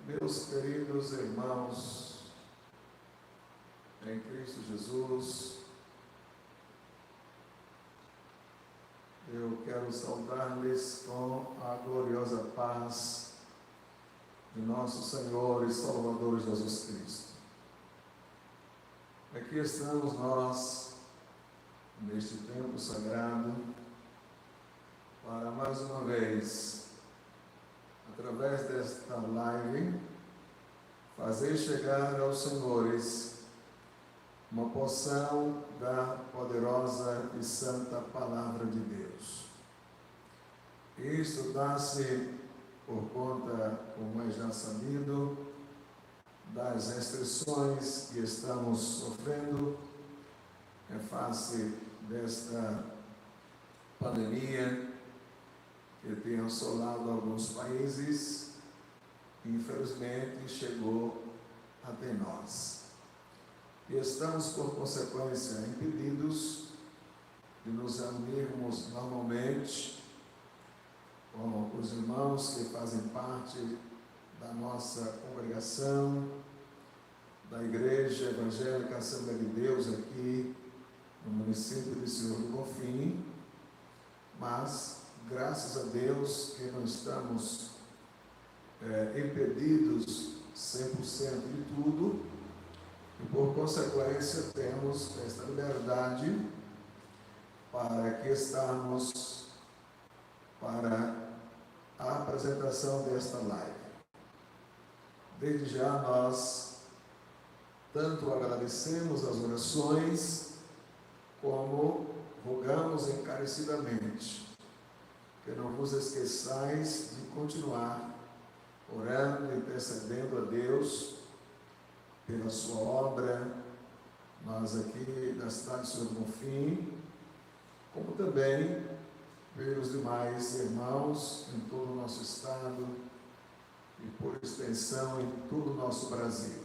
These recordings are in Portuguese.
Meus queridos irmãos em Cristo Jesus, eu quero saudar-lhes com a gloriosa paz de nosso Senhor e Salvador Jesus Cristo. Aqui estamos nós, neste tempo sagrado, para mais uma vez, através desta live, fazer chegar aos senhores uma porção da poderosa e santa Palavra de Deus. Isto dá-se por conta, como é já sabido, das restrições que estamos sofrendo em face desta pandemia que tem assolado alguns países e infelizmente chegou até nós. E estamos, por consequência, impedidos de nos reunirmos normalmente com os irmãos que fazem parte da nossa congregação, da Igreja Evangélica Assembleia de Deus aqui no município de Senhor do Bonfim, mas graças a Deus que não estamos impedidos 100% de tudo e por consequência temos esta liberdade para que estarmos para a apresentação desta live. Desde já nós tanto agradecemos as orações como rogamos encarecidamente que não vos esqueçais de continuar orando e intercedendo a Deus pela sua obra, nós aqui da cidade de Senhor do Bonfim, como também pelos demais irmãos em todo o nosso estado e por extensão em todo o nosso Brasil.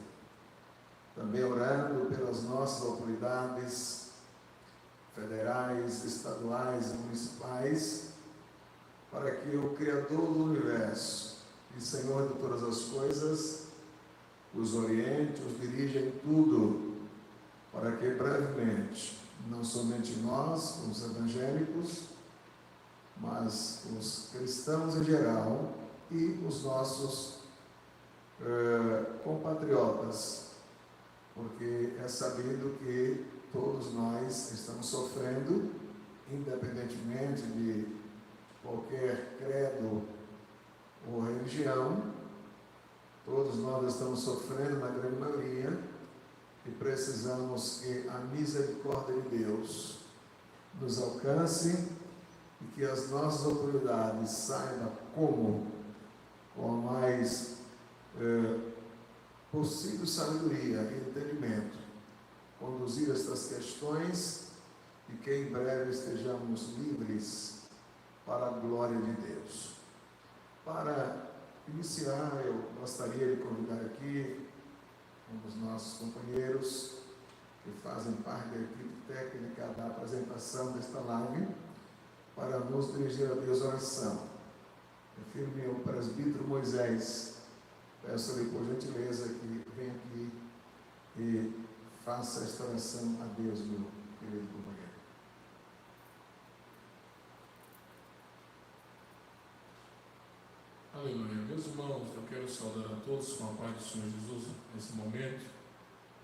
Também orando pelas nossas autoridades federais, estaduais e municipais, para que o Criador do Universo e Senhor de todas as coisas os oriente, os dirija em tudo, para que brevemente, não somente nós, os evangélicos, mas os cristãos em geral e os nossos compatriotas, porque é sabido que todos nós estamos sofrendo, independentemente de qualquer credo ou religião, todos nós estamos sofrendo na grande maioria e precisamos que a misericórdia de Deus nos alcance e que as nossas autoridades saibam como, com a mais possível sabedoria e entendimento, conduzir estas questões e que em breve estejamos livres para a glória de Deus. Para iniciar, eu gostaria de convidar aqui um dos nossos companheiros que fazem parte da equipe técnica da apresentação desta live para nos dirigir a Deus a oração. Refiro-me ao presbítero Moisés. Peço-lhe por gentileza que venha aqui e faça esta oração a Deus, meu querido companheiro. Aleluia. Meus irmãos, eu quero saudar a todos com a paz do Senhor Jesus nesse momento.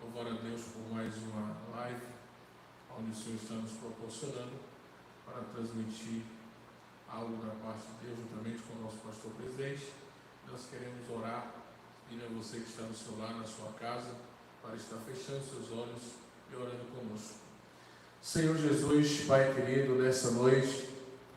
Louvar a Deus por mais uma live, onde o Senhor está nos proporcionando para transmitir algo da parte de Deus, juntamente com o nosso pastor presidente. Nós queremos orar, e a você que está no seu lar, na sua casa, para estar fechando seus olhos e orando conosco. Senhor Jesus, Pai querido, nessa noite,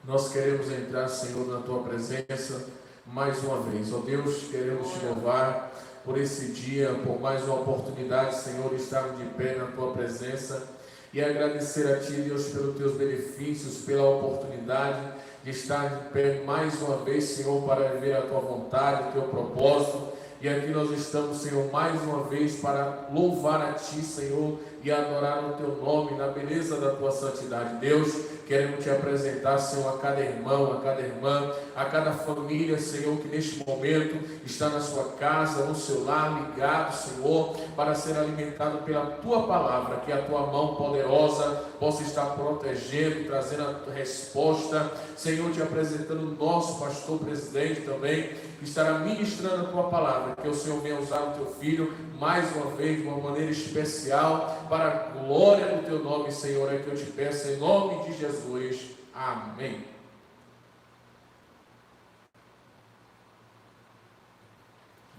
nós queremos entrar, Senhor, na Tua presença, mais uma vez, ó Deus, queremos te louvar por esse dia, por mais uma oportunidade, Senhor, de estarmos de pé na tua presença e agradecer a ti, Deus, pelos teus benefícios, pela oportunidade de estar de pé mais uma vez, Senhor, para viver a tua vontade, o teu propósito. E aqui nós estamos, Senhor, mais uma vez para louvar a ti, Senhor, e adorar o Teu nome na beleza da Tua santidade. Deus, queremos Te apresentar, Senhor, a cada irmão, a cada irmã, a cada família, Senhor, que neste momento está na sua casa, no seu lar, ligado, Senhor, para ser alimentado pela Tua palavra, que a Tua mão poderosa possa estar protegendo, trazendo a resposta. Senhor, Te apresentando o nosso pastor presidente também, que estará ministrando a Tua palavra, que o Senhor venha usar o Teu Filho mais uma vez, de uma maneira especial, para a glória do Teu nome, Senhor, é que eu te peço em nome de Jesus. Amém.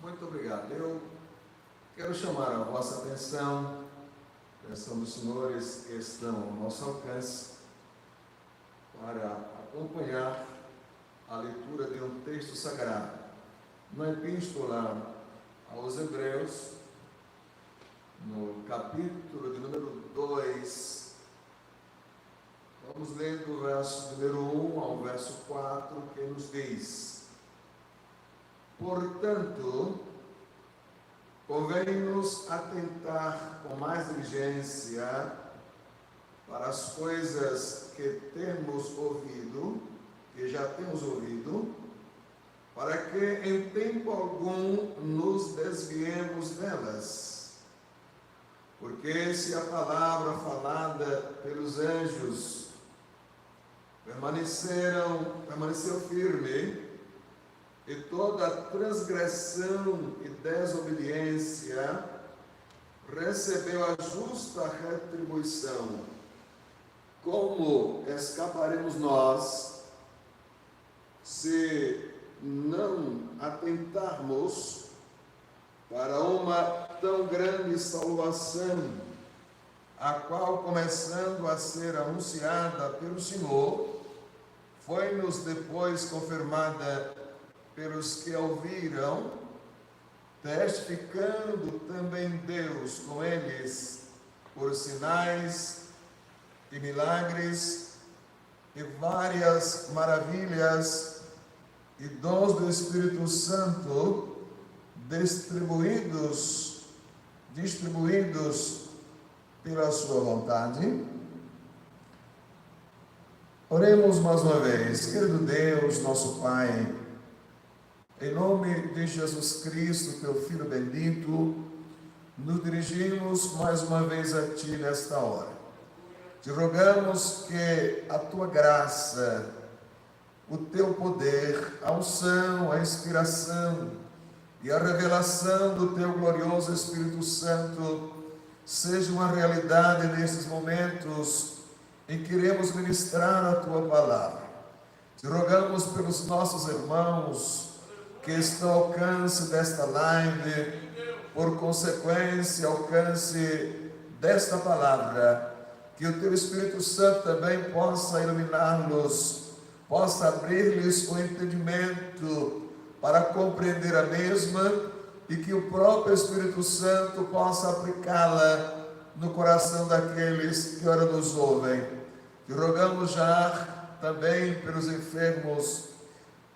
Muito obrigado. Eu quero chamar a vossa atenção dos senhores que estão ao nosso alcance, para acompanhar a leitura de um texto sagrado, na Epístola aos Hebreus, no capítulo de número 2, vamos ler do verso número 1 ao verso 4, que nos diz: portanto, convém-nos atentar com mais diligência para as coisas que temos ouvido, que já temos ouvido, para que em tempo algum nos desviemos delas. Porque se a palavra falada pelos anjos permaneceu firme, e toda transgressão e desobediência recebeu a justa retribuição, como escaparemos nós se não atentarmos para uma tão grande salvação, a qual, começando a ser anunciada pelo Senhor, foi-nos depois confirmada pelos que ouviram, testificando também Deus com eles por sinais e milagres e várias maravilhas e dons do Espírito Santo distribuídos pela sua vontade. Oremos mais uma vez. Querido Deus, nosso Pai, em nome de Jesus Cristo, Teu Filho bendito, nos dirigimos mais uma vez a Ti nesta hora. Te rogamos que a Tua graça, o Teu poder, a unção, a inspiração e a revelação do Teu glorioso Espírito Santo seja uma realidade nesses momentos em que iremos ministrar a Tua palavra. Te rogamos pelos nossos irmãos que estão ao alcance desta live, por consequência, alcance desta palavra, que o Teu Espírito Santo também possa iluminá-los, possa abrir-lhes o entendimento para compreender a mesma, e que o próprio Espírito Santo possa aplicá-la no coração daqueles que ora nos ouvem. Te rogamos já também pelos enfermos,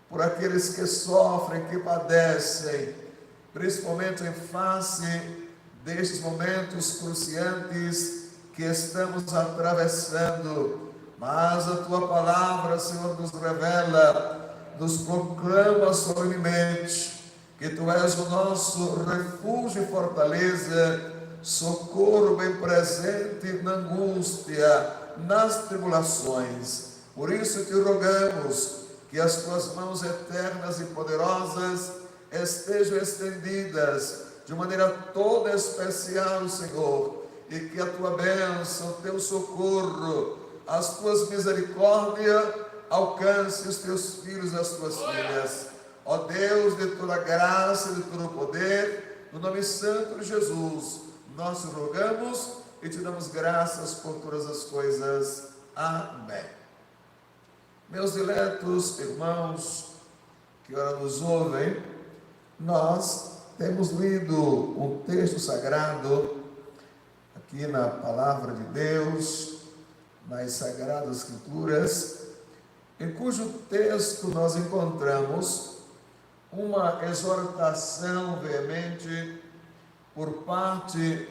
por aqueles que sofrem, que padecem, principalmente em face destes momentos cruciantes que estamos atravessando. Mas a Tua palavra, Senhor, nos revela, nos proclama solenemente que Tu és o nosso refúgio e fortaleza, socorro bem presente na angústia, nas tribulações. Por isso te rogamos que as Tuas mãos eternas e poderosas estejam estendidas de maneira toda especial, Senhor, e que a Tua bênção, o Teu socorro, as Tuas misericórdias alcance os Teus filhos e as Tuas filhas. Ó Deus de toda graça e de todo poder, no nome santo de Jesus, nós te rogamos e te damos graças por todas as coisas. Amém. Meus diletos irmãos que ora nos ouvem, nós temos lido um texto sagrado aqui na Palavra de Deus, nas Sagradas Escrituras, em cujo texto nós encontramos uma exortação veemente por parte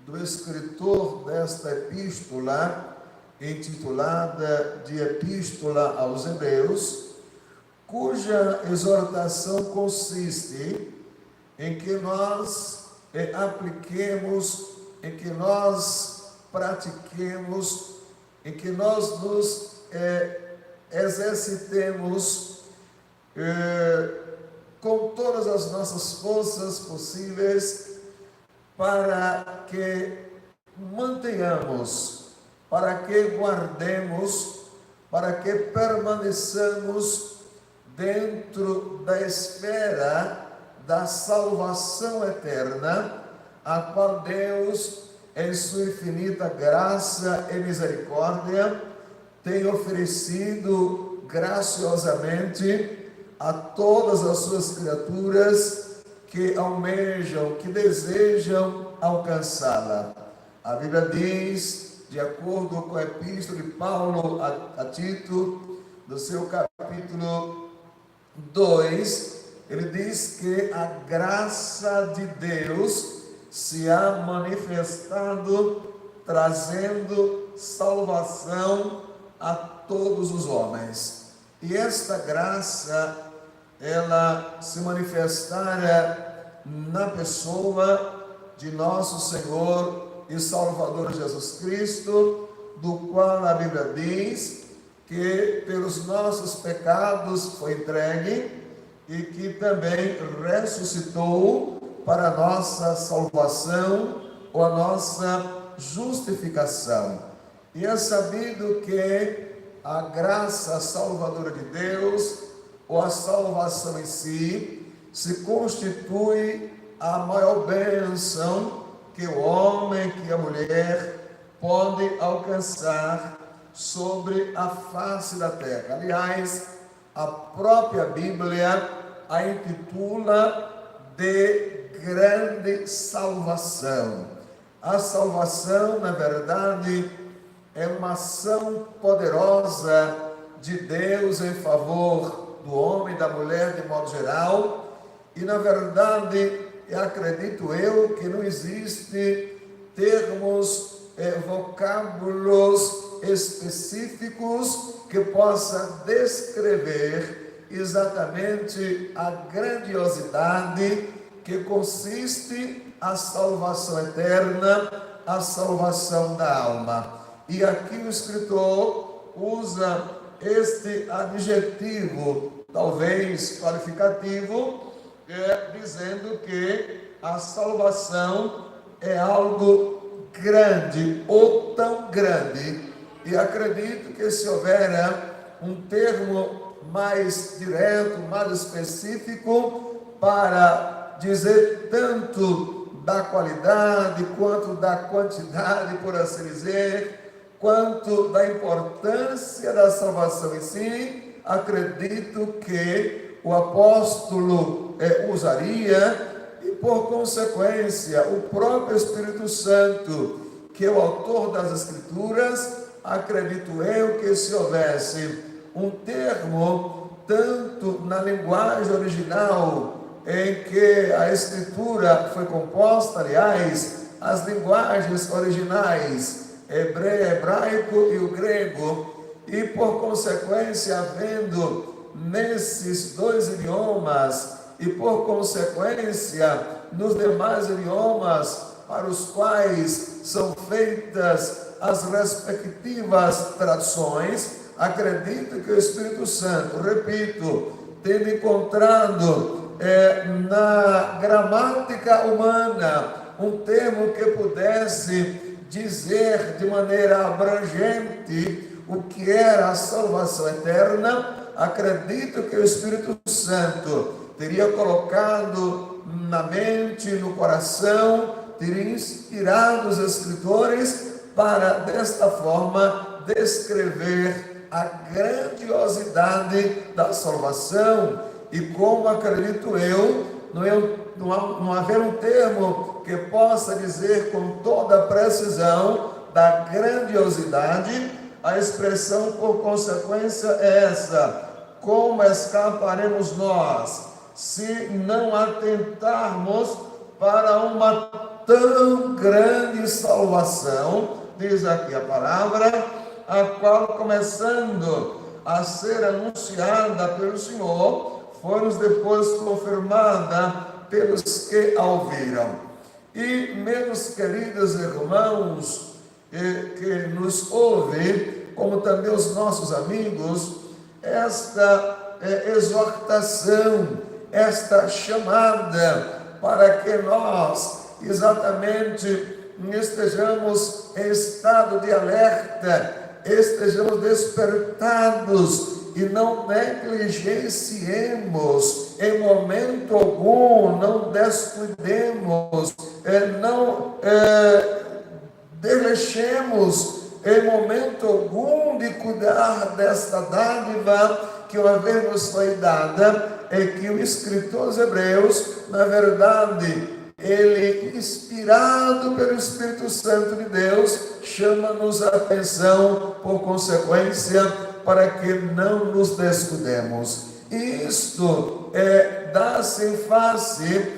do escritor desta epístola, intitulada de Epístola aos Hebreus, cuja exortação consiste em que nós apliquemos, em que nós pratiquemos, em que nós nos exercitemos com todas as nossas forças possíveis para que mantenhamos, para que guardemos, para que permaneçamos dentro da esfera da salvação eterna, a qual Deus, em sua infinita graça e misericórdia, tem oferecido graciosamente a todas as suas criaturas que almejam, que desejam alcançá-la. A Bíblia diz, de acordo com a epístola de Paulo a Tito, no seu capítulo 2, ele diz que a graça de Deus se há manifestado, trazendo salvação a todos os homens. E esta graça, ela se manifestará na pessoa de nosso Senhor e Salvador Jesus Cristo, do qual a Bíblia diz que pelos nossos pecados foi entregue e que também ressuscitou para a nossa salvação ou a nossa justificação. E é sabido que a graça salvadora de Deus, ou a salvação em si, se constitui a maior bênção que o homem, que a mulher pode alcançar sobre a face da terra. Aliás, a própria Bíblia a intitula de grande salvação. A salvação, na verdade, é uma ação poderosa de Deus em favor do homem e da mulher de modo geral. E, na verdade, acredito eu que não existe termos, vocábulos específicos que possa descrever exatamente a grandiosidade que consiste a salvação eterna, a salvação da alma. E aqui o escritor usa este adjetivo, talvez qualificativo, dizendo que a salvação é algo grande ou tão grande. E acredito que se houver um termo mais direto, mais específico, para dizer tanto da qualidade, quanto da quantidade, por assim dizer, quanto da importância da salvação em si, acredito que o apóstolo usaria, e por consequência o próprio Espírito Santo, que é o autor das Escrituras, acredito eu que se houvesse um termo, tanto na linguagem original em que a Escritura foi composta, aliás, as linguagens originais, hebraico e o grego, e por consequência, havendo nesses dois idiomas, e por consequência, nos demais idiomas para os quais são feitas as respectivas traduções, acredito que o Espírito Santo, repito, tendo encontrado na gramática humana um termo que pudesse dizer de maneira abrangente o que era a salvação eterna, acredito que o Espírito Santo teria colocado na mente, no coração, teria inspirado os escritores para, desta forma, descrever a grandiosidade da salvação. E como acredito eu, não haver um termo que possa dizer com toda precisão da grandiosidade, a expressão por consequência é essa: como escaparemos nós se não atentarmos para uma tão grande salvação, diz aqui a palavra, a qual, começando a ser anunciada pelo Senhor, foi-nos depois confirmada pelos que a ouviram. E, meus queridos irmãos que nos ouvem, como também os nossos amigos, esta exortação, esta chamada para que nós exatamente estejamos em estado de alerta, estejamos despertados e não negligenciemos em momento algum, não descuidemos, não deixemos em momento algum de cuidar desta dádiva que uma vez nos foi dada, é que o escritor aos Hebreus, na verdade, ele, inspirado pelo Espírito Santo de Deus, chama-nos a atenção, por consequência, para que não nos descuidemos. Isto dá-se em face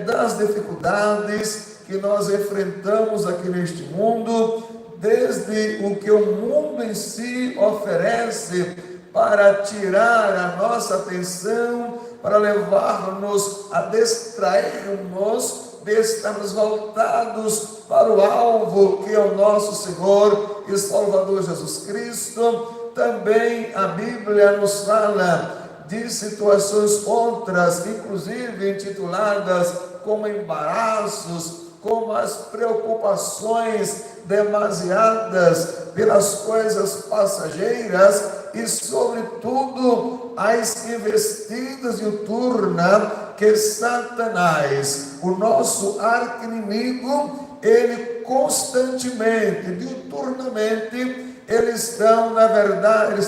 das dificuldades que nós enfrentamos aqui neste mundo, desde o que o mundo em si oferece para tirar a nossa atenção, para levar-nos a distrairmos de estarmos voltados para o alvo que é o nosso Senhor e Salvador Jesus Cristo. Também a Bíblia nos fala de situações outras, inclusive intituladas como embaraços, como as preocupações demasiadas pelas coisas passageiras e, sobretudo, as investidas diuturnas que Satanás, o nosso arqui-inimigo, ele constantemente, diuturnamente, ele está na verdade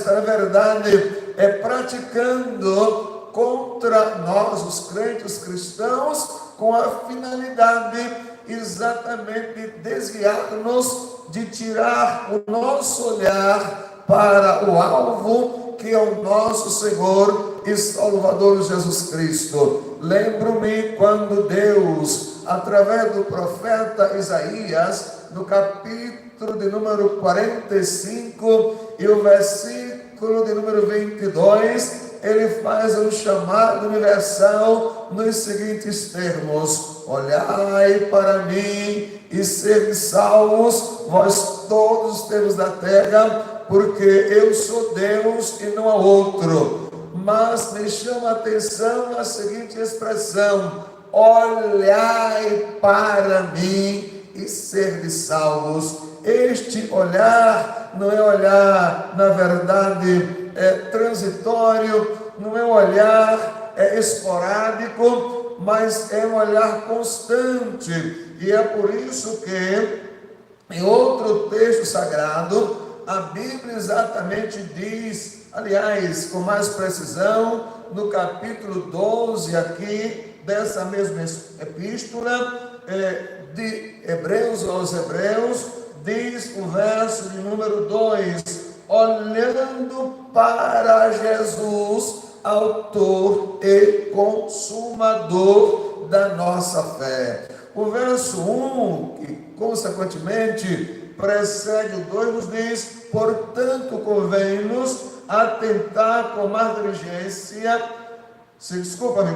praticando contra nós, os crentes cristãos, com a finalidade exatamente de desviar-nos, de tirar o nosso olhar para o alvo, que é o nosso Senhor e Salvador Jesus Cristo. Lembro-me quando Deus, através do profeta Isaías, no capítulo de número 45 e o versículo de número 22, ele faz um chamado universal nos seguintes termos: olhai para mim e sede salvos, vós todos os termos da terra, porque eu sou Deus e não há outro. Mas me chama a atenção a seguinte expressão: olhai para mim e sede salvos. Este olhar não é olhar, na verdade, transitório, não é um olhar esporádico, mas é um olhar constante. E é por isso que em outro texto sagrado a Bíblia exatamente diz, aliás, com mais precisão, no capítulo 12 aqui dessa mesma epístola de Hebreus aos Hebreus, diz o verso de número 2: olhando para Jesus, autor e consumador da nossa fé. O verso 1, que consequentemente precede o 2, nos diz: portanto, convém-nos atentar com mais diligência,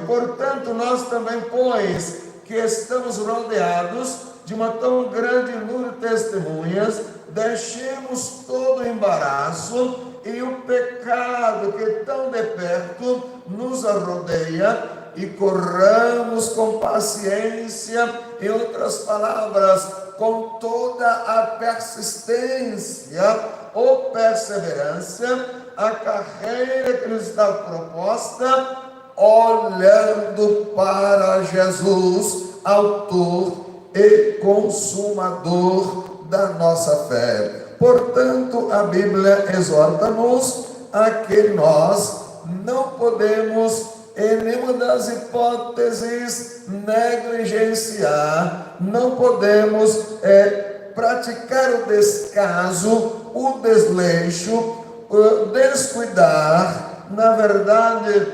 portanto, nós também, pois que estamos rodeados de uma tão grande número de testemunhas, deixemos todo o embaraço e o pecado que tão de perto nos rodeia e corramos com paciência, em outras palavras, com toda a persistência ou perseverança, a carreira que nos está proposta, olhando para Jesus, autor e consumador da nossa fé. Portanto, a Bíblia exorta-nos a que nós não podemos, em nenhuma das hipóteses, negligenciar, não podemos praticar o descaso, o desleixo, descuidar, na verdade,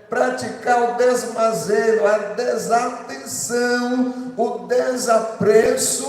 praticar o desmazeiro, a desatenção, o desapreço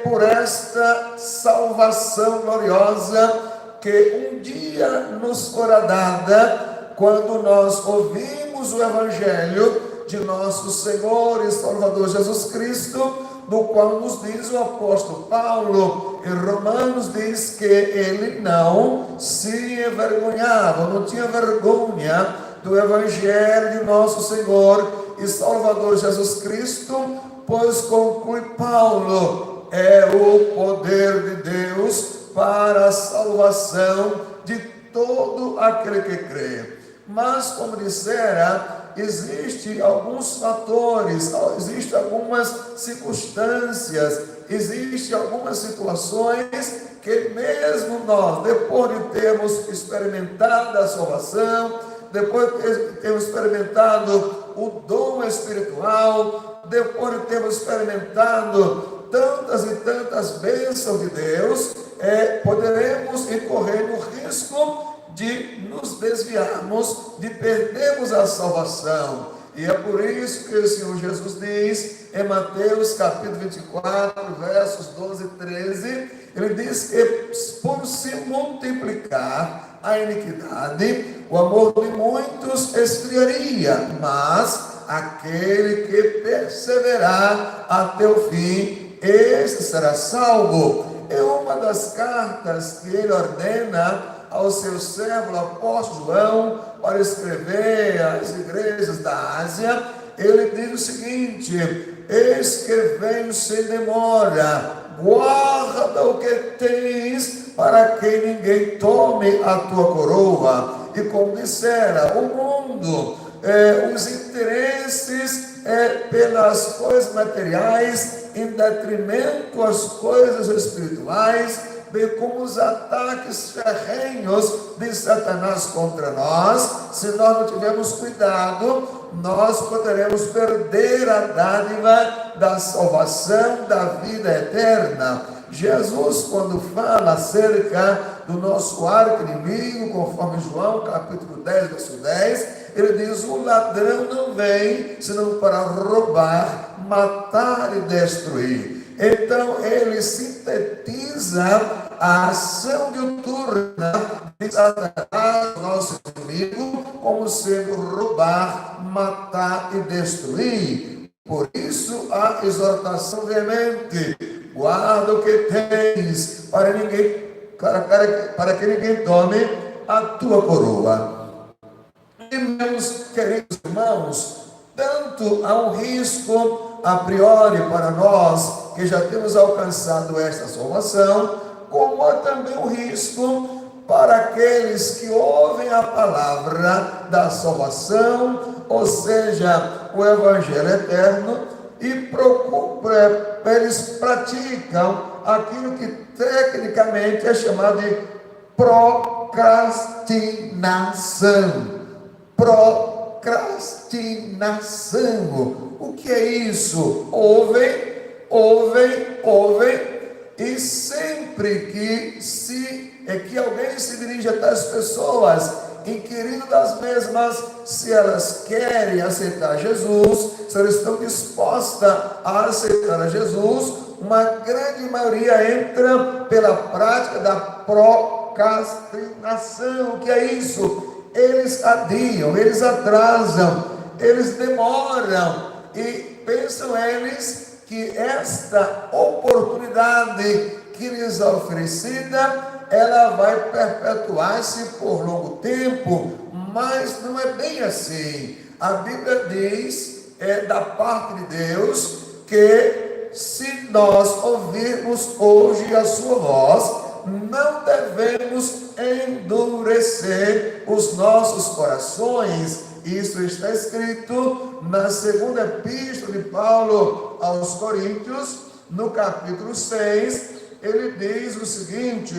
por esta salvação gloriosa que um dia nos fora dada quando nós ouvimos o Evangelho de nosso Senhor e Salvador Jesus Cristo, do qual nos diz o apóstolo Paulo em Romanos, diz que ele não se envergonhava, não tinha vergonha do Evangelho de nosso Senhor e Salvador Jesus Cristo, pois conclui Paulo, é o poder de Deus para a salvação de todo aquele que crê. Mas, como dissera, existem alguns fatores, existem algumas circunstâncias, existem algumas situações que mesmo nós, depois de termos experimentado a salvação, depois de termos experimentado o dom espiritual, depois de termos experimentado tantas e tantas bênçãos de Deus, poderemos incorrer no risco de nos desviarmos, de perdermos a salvação. E é por isso que o Senhor Jesus diz em Mateus capítulo 24, versos 12 e 13, ele diz que por se multiplicar a iniquidade, o amor de muitos esfriaria, mas aquele que perseverar até o fim, esse será salvo. É uma das cartas que ele ordena ao seu servo, o apóstolo João, para escrever às igrejas da Ásia. Ele diz o seguinte: eis que venho sem demora, guarda o que tens, para que ninguém tome a tua coroa. E como dissera, o mundo, os interesses pelas coisas materiais, em detrimento às coisas espirituais, bem como os ataques ferrenhos de Satanás contra nós. Se nós não tivermos cuidado, nós poderemos perder a dádiva da salvação, da vida eterna. Jesus, quando fala acerca do nosso arqui-inimigo, conforme João capítulo 10, verso 10, ele diz: o ladrão não vem senão para roubar, matar e destruir. Então ele sintetiza a ação diuturna de Satanás, nosso inimigo, como sendo roubar, matar e destruir. Por isso a exortação veemente: guarda o que tens, para que ninguém tome a tua coroa. E meus queridos irmãos, tanto há um risco a priori para nós que já temos alcançado esta salvação, como há também um risco para aqueles que ouvem a palavra da salvação, ou seja, o Evangelho eterno, e eles praticam aquilo que tecnicamente é chamado de procrastinação. Procrastinação. O que é isso? Ouvem, e sempre que alguém se dirige a tais pessoas, inquirindo das mesmas se elas querem aceitar Jesus, se elas estão dispostas a aceitar a Jesus, uma grande maioria entra pela prática da procrastinação. O que é isso? Eles adiam, eles atrasam, eles demoram, e pensam eles que esta oportunidade que lhes é oferecida, ela vai perpetuar-se por longo tempo, mas não é bem assim. A Bíblia diz, da parte de Deus, que se nós ouvirmos hoje a sua voz, não devemos endurecer os nossos corações. Isso está escrito na segunda epístola de Paulo aos Coríntios, no capítulo 6, ele diz o seguinte: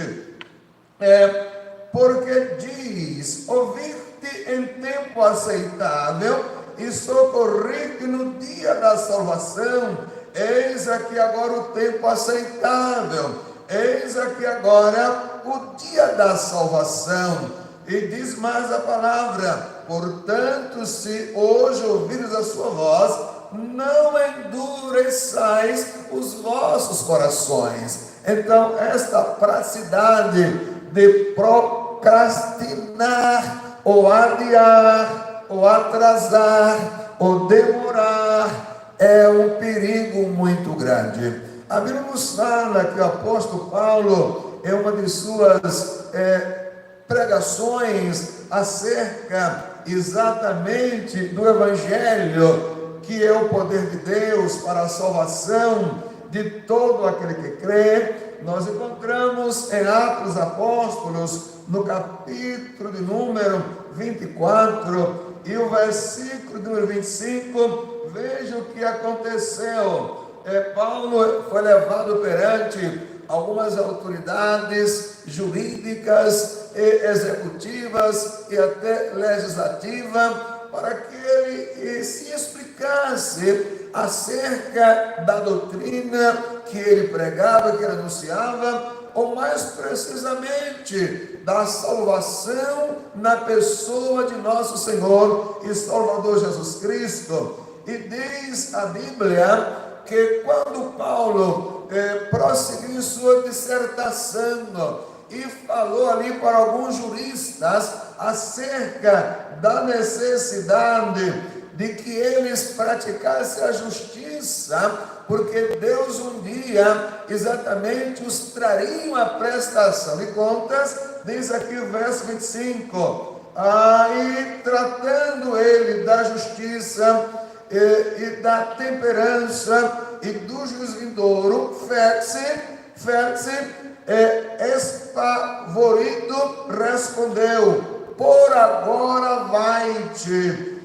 porque diz, ouvir-te em tempo aceitável e socorrer-te no dia da salvação. Eis aqui agora o tempo aceitável, eis aqui agora o dia da salvação. E diz mais a palavra: portanto, se hoje ouvires a sua voz, não endureçais os vossos corações. Então, esta praticidade de procrastinar, ou adiar, ou atrasar, ou demorar, é um perigo muito grande. A Bíblia nos fala que o apóstolo Paulo, em uma de suas pregações acerca exatamente do Evangelho, que é o poder de Deus para a salvação de todo aquele que crê, nós encontramos em Atos dos Apóstolos, no capítulo de número 24, e o versículo de número 25, veja o que aconteceu. Paulo foi levado perante algumas autoridades jurídicas e executivas e até legislativa, para que ele se explicasse acerca da doutrina que ele pregava, que ele anunciava, ou mais precisamente da salvação na pessoa de nosso Senhor e Salvador Jesus Cristo. E diz a Bíblia que quando Paulo prosseguiu em sua dissertação e falou ali para alguns juristas acerca da necessidade de que eles praticassem a justiça, porque Deus um dia exatamente os traria a prestação de contas, diz aqui o verso 25, aí tratando ele da justiça e da temperança e do juízo vindouro, Félix, espavorido, respondeu: por agora vai-te,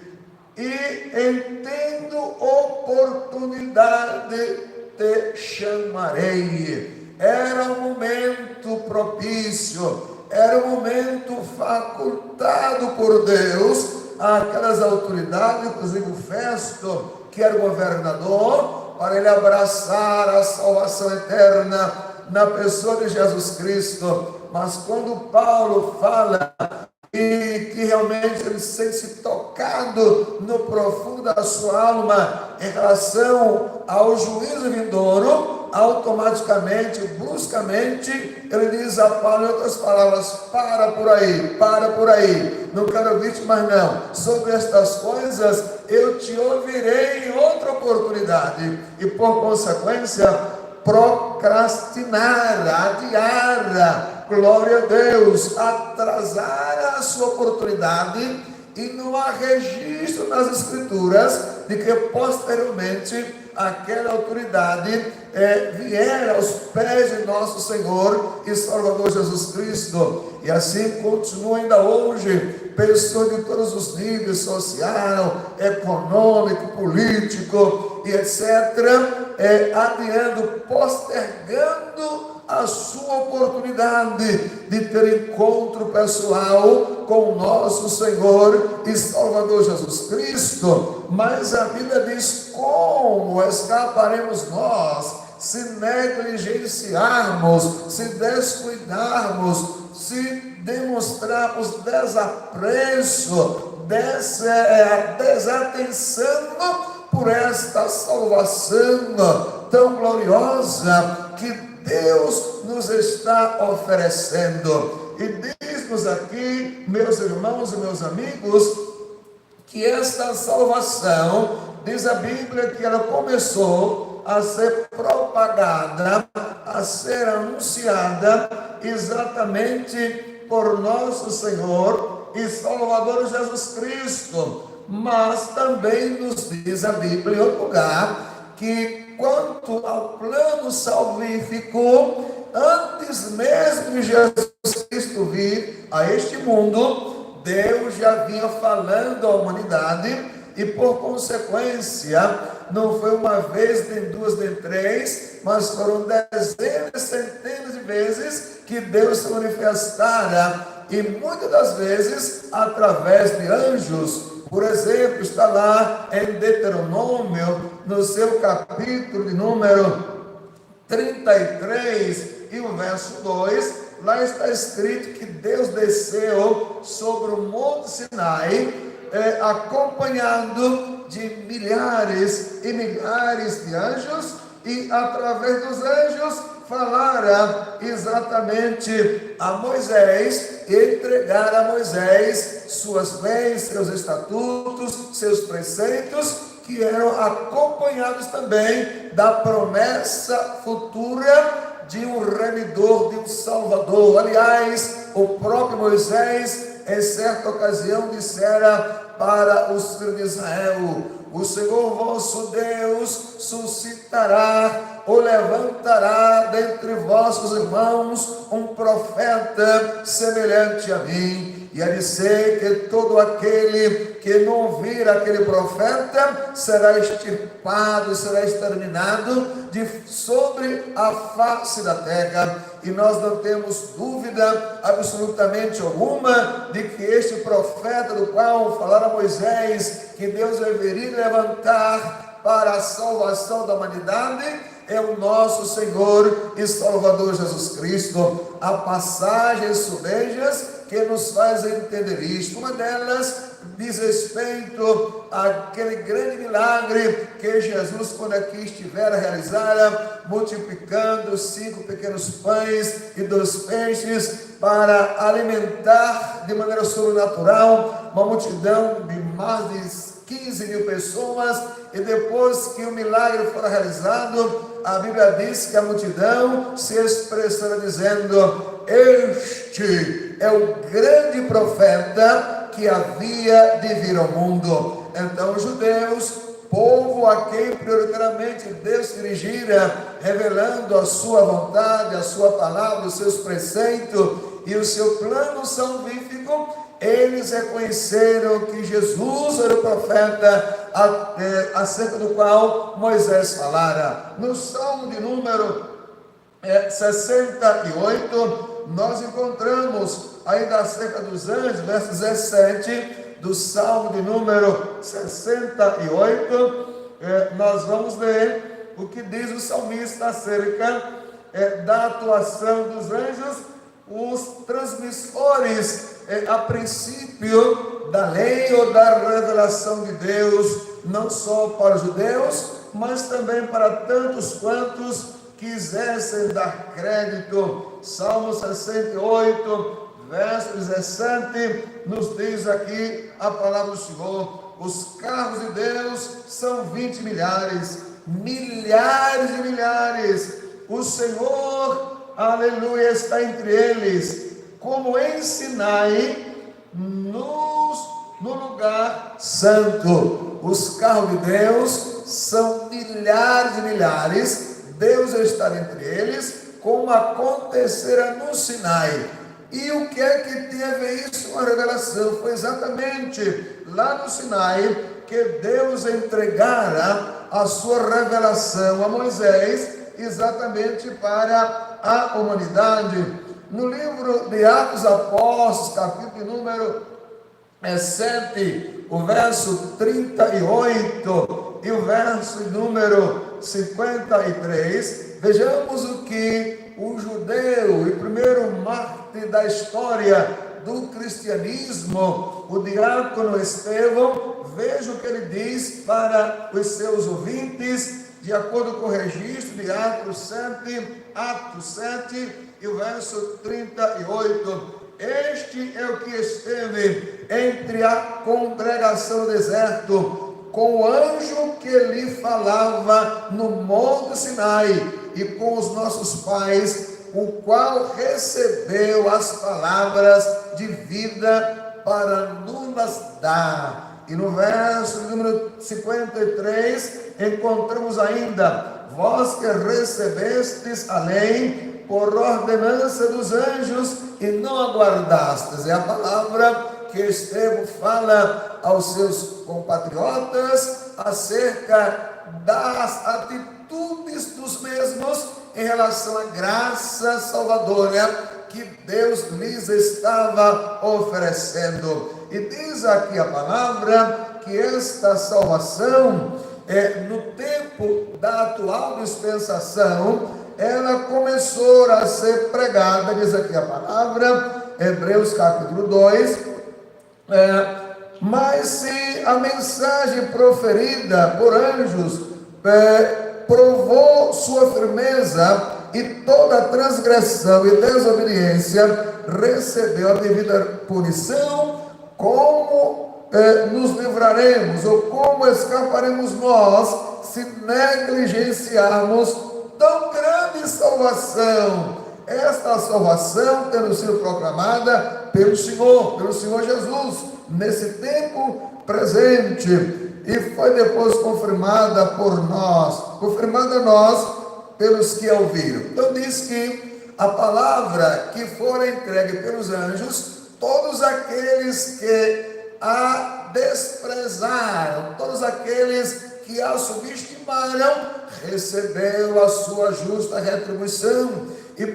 e entendo oportunidade te chamarei. Era um momento propício, era um momento facultado por Deus àquelas autoridades, inclusive o Festo, que era o governador, para ele abraçar a salvação eterna na pessoa de Jesus Cristo. Mas quando Paulo fala e que realmente ele se sente tocado no profundo da sua alma em relação ao juízo vindouro, automaticamente, bruscamente, ele diz a Paulo, em outras palavras: para por aí, não quero ouvir-te mais não, sobre estas coisas eu te ouvirei em outra oportunidade. E por consequência, procrastinar, adiar, glória a Deus, atrasar a sua oportunidade, e não há registro nas Escrituras de que posteriormente aquela autoridade vier aos pés de nosso Senhor e Salvador Jesus Cristo. E assim continua ainda hoje pessoas de todos os níveis, social, econômico, político e etc., adiando, postergando a sua oportunidade de ter encontro pessoal com o nosso Senhor e Salvador Jesus Cristo. Mas a Bíblia diz: como escaparemos nós se negligenciarmos, se descuidarmos, se demonstrarmos desapreço, desatenção por esta salvação tão gloriosa que Deus nos está oferecendo. E diz-nos aqui, meus irmãos e meus amigos, que esta salvação, diz a Bíblia, que ela começou a ser propagada, a ser anunciada exatamente por nosso Senhor e Salvador Jesus Cristo. Mas também nos diz a Bíblia em outro lugar que quanto ao plano salvífico, antes mesmo de Jesus Cristo vir a este mundo, Deus já vinha falando à humanidade, e por consequência, não foi uma vez, nem duas, nem três, mas foram dezenas, centenas de vezes que Deus se manifestara, e muitas das vezes através de anjos. Por exemplo, está lá em Deuteronômio, no seu capítulo de número 33 e o verso 2, lá está escrito que Deus desceu sobre o Monte Sinai, acompanhado de milhares e milhares de anjos, e através dos anjos falara exatamente a Moisés, entregar a Moisés suas leis, seus estatutos, seus preceitos, que eram acompanhados também da promessa futura de um remidor, de um salvador. Aliás, o próprio Moisés, em certa ocasião, dissera para os filhos de Israel: o Senhor vosso Deus suscitará ou levantará dentre vossos irmãos um profeta semelhante a mim. E a dizer que todo aquele que não ouvir aquele profeta será extirpado, será exterminado sobre a face da terra. E nós não temos dúvida absolutamente alguma de que este profeta do qual falara Moisés, que Deus deveria levantar para a salvação da humanidade, é o nosso Senhor e Salvador Jesus Cristo. Há passagens subejas que nos fazem entender isto. Uma delas diz respeito àquele grande milagre que Jesus, quando aqui estivera, realizara, multiplicando 5 pequenos pães e 2 peixes para alimentar de maneira sobrenatural uma multidão de mais de 15 mil pessoas. E depois que o milagre fora realizado, a Bíblia diz que a multidão se expressou dizendo: este é o grande profeta que havia de vir ao mundo. Então os judeus, povo a quem prioritariamente Deus se dirigira, revelando a sua vontade, a sua palavra, os seus preceitos e o seu plano salvífico, eles reconheceram que Jesus era o profeta acerca do qual Moisés falara. No Salmo de número 68, nós encontramos ainda acerca dos anjos, verso 17 do Salmo de número 68, nós vamos ler o que diz o salmista acerca da atuação dos anjos, os transmissores a princípio da lei ou da revelação de Deus, não só para os judeus, mas também para tantos quantos quisessem dar crédito. Salmo 68, verso 17, nos diz aqui a palavra do Senhor: os carros de Deus são 20 milhares, milhares e milhares, o Senhor, aleluia, está entre eles, como em Sinai, no lugar santo. Os carros de Deus são milhares e milhares, Deus está entre eles, como acontecera no Sinai. E o que é que tem a ver isso com a revelação? Foi exatamente lá no Sinai que Deus entregara a sua revelação a Moisés, exatamente para a humanidade. No livro de Atos dos Apóstolos, capítulo número 7, o verso 38 e o verso número 53, vejamos o que o judeu e primeiro mártir da história do cristianismo, o diácono Estevão, veja o que ele diz para os seus ouvintes, de acordo com o registro de Atos 7, e o verso 38. Este é o que esteve entre a congregação no deserto, com o anjo que lhe falava no monte Sinai, e com os nossos pais, o qual recebeu as palavras de vida para nos dar. E no verso número 53, encontramos ainda: vós que recebestes a lei por ordenança dos anjos e não aguardastes. É a palavra que Estevão fala aos seus compatriotas acerca das atitudes dos mesmos em relação à graça salvadora que Deus lhes estava oferecendo. E diz aqui a palavra que esta salvação, no tempo da atual dispensação, ela começou a ser pregada, diz aqui a palavra, Hebreus capítulo 2, Mas se a mensagem proferida por anjos provou sua firmeza, e toda transgressão e desobediência recebeu a devida punição, como nos livraremos, ou como escaparemos nós, se negligenciarmos tão grande salvação? Esta salvação tendo sido proclamada pelo Senhor Jesus, nesse tempo presente, e foi depois confirmada por nós, confirmada a nós pelos que a ouviram. Então diz que a palavra que for entregue pelos anjos, todos aqueles que a desprezaram, todos aqueles que a subestimaram, recebeu a sua justa retribuição. E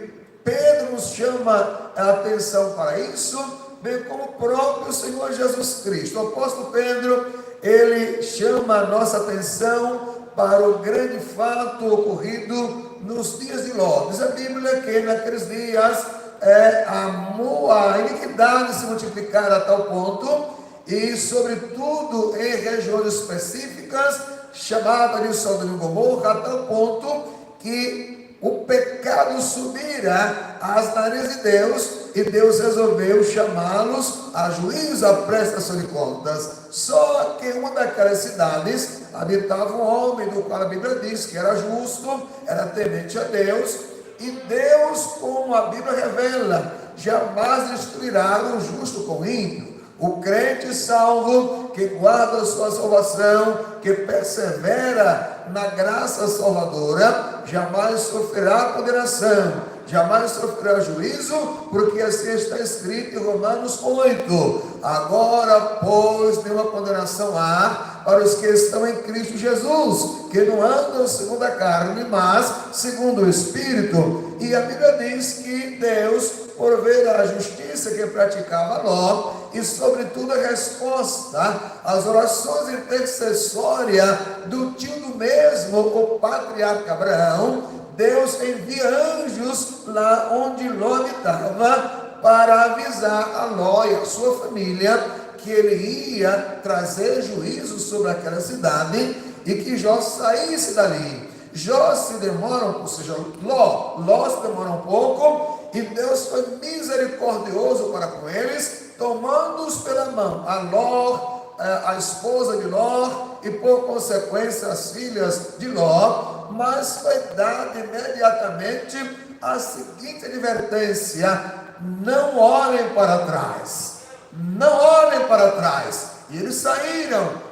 Pedro nos chama a atenção para isso, bem como o próprio Senhor Jesus Cristo. O apóstolo Pedro, ele chama a nossa atenção para o grande fato ocorrido nos dias de Ló. Diz a Bíblia que naqueles dias a iniquidade se multiplicara a tal ponto, e sobretudo em regiões específicas, chamada de Sodoma e Gomorra, a tal ponto que o pecado subira às narizes de Deus, e Deus resolveu chamá-los a juízo, a prestação de contas. Só que em uma daquelas cidades habitava um homem do qual a Bíblia diz que era justo, era temente a Deus, e Deus, como a Bíblia revela, jamais destruirá o justo com o ímpio. O crente salvo, que guarda a sua salvação, que persevera na graça salvadora, jamais sofrerá condenação, jamais sofrerá juízo, porque assim está escrito em Romanos 8. Agora, pois, nenhuma condenação há para os que estão em Cristo Jesus, que não andam segundo a carne, mas segundo o Espírito. E a Bíblia diz que Deus, por ver a justiça que praticava Ló, e sobretudo a resposta às orações intercessórias do tio do mesmo, o patriarca Abraão, Deus envia anjos lá onde Ló habitava, para avisar a Ló e a sua família que ele ia trazer juízo sobre aquela cidade, e que Jó saísse dali. Jó se demora, ou seja, Ló se demora um pouco, e Deus foi misericordioso para com eles, tomando-os pela mão, a Ló, a esposa de Ló, e por consequência as filhas de Ló. Mas foi dada imediatamente a seguinte advertência: não olhem para trás, não olhem para trás. E eles saíram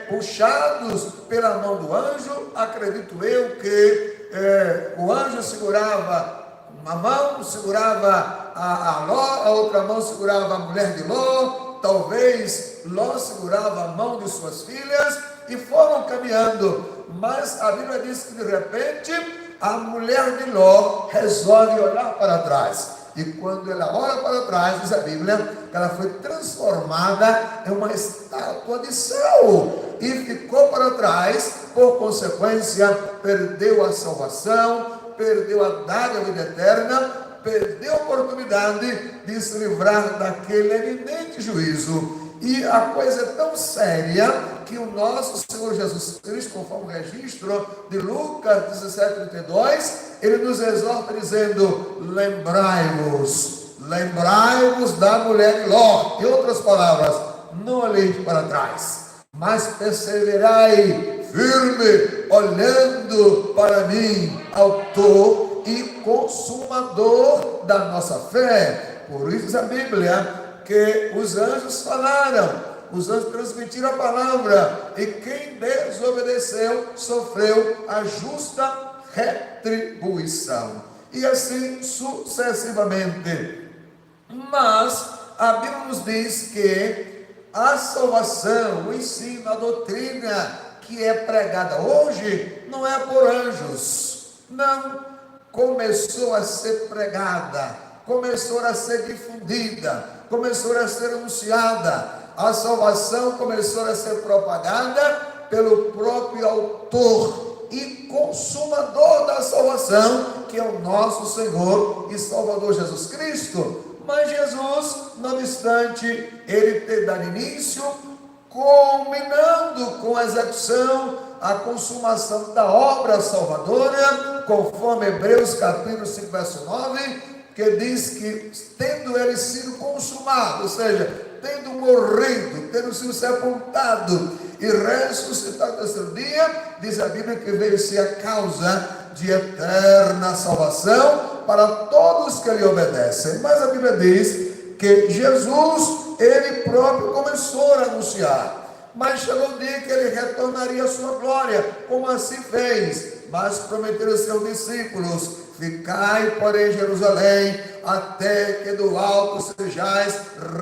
puxados pela mão do anjo. Acredito eu que o anjo segurava uma mão, segurava a Ló, a outra mão segurava a mulher de Ló, talvez Ló segurava a mão de suas filhas, e foram caminhando. Mas a Bíblia diz que de repente a mulher de Ló resolve olhar para trás, e quando ela olha para trás, diz a Bíblia que ela foi transformada em uma estátua de sal, e ficou para trás. Por consequência, perdeu a salvação, perdeu a dádiva da vida eterna, perdeu a oportunidade de se livrar daquele eminente juízo. E a coisa é tão séria que o nosso Senhor Jesus Cristo, conforme o registro de Lucas 17:32, ele nos exorta dizendo: lembrai-vos da mulher de Ló. Em outras palavras, não olheis para trás, mas perseverai firme, olhando para mim, autor e consumador da nossa fé. Por isso diz a Bíblia que os anjos falaram, os anjos transmitiram a palavra, e quem desobedeceu sofreu a justa retribuição, e assim sucessivamente. Mas a Bíblia nos diz que a salvação, o ensino, a doutrina que é pregada hoje não é por anjos, não. Começou a ser pregada, começou a ser difundida, começou a ser anunciada. A salvação começou a ser propagada pelo próprio autor e consumador da salvação, que é o nosso Senhor e Salvador Jesus Cristo. Mas Jesus, não obstante ele ter dado início culminando com a execução, a consumação da obra salvadora, conforme Hebreus capítulo 5, verso 9, que diz que tendo ele sido consumado, ou seja, tendo morrido, tendo sido sepultado e ressuscitado no terceiro dia, diz a Bíblia que veio ser a causa de eterna salvação para todos que lhe obedecem. Mas a Bíblia diz que Jesus, ele próprio começou a anunciar, mas chegou o dia que ele retornaria à sua glória, como assim fez. Mas prometeu aos seus discípulos: ficai, porém, em Jerusalém, até que do alto sejais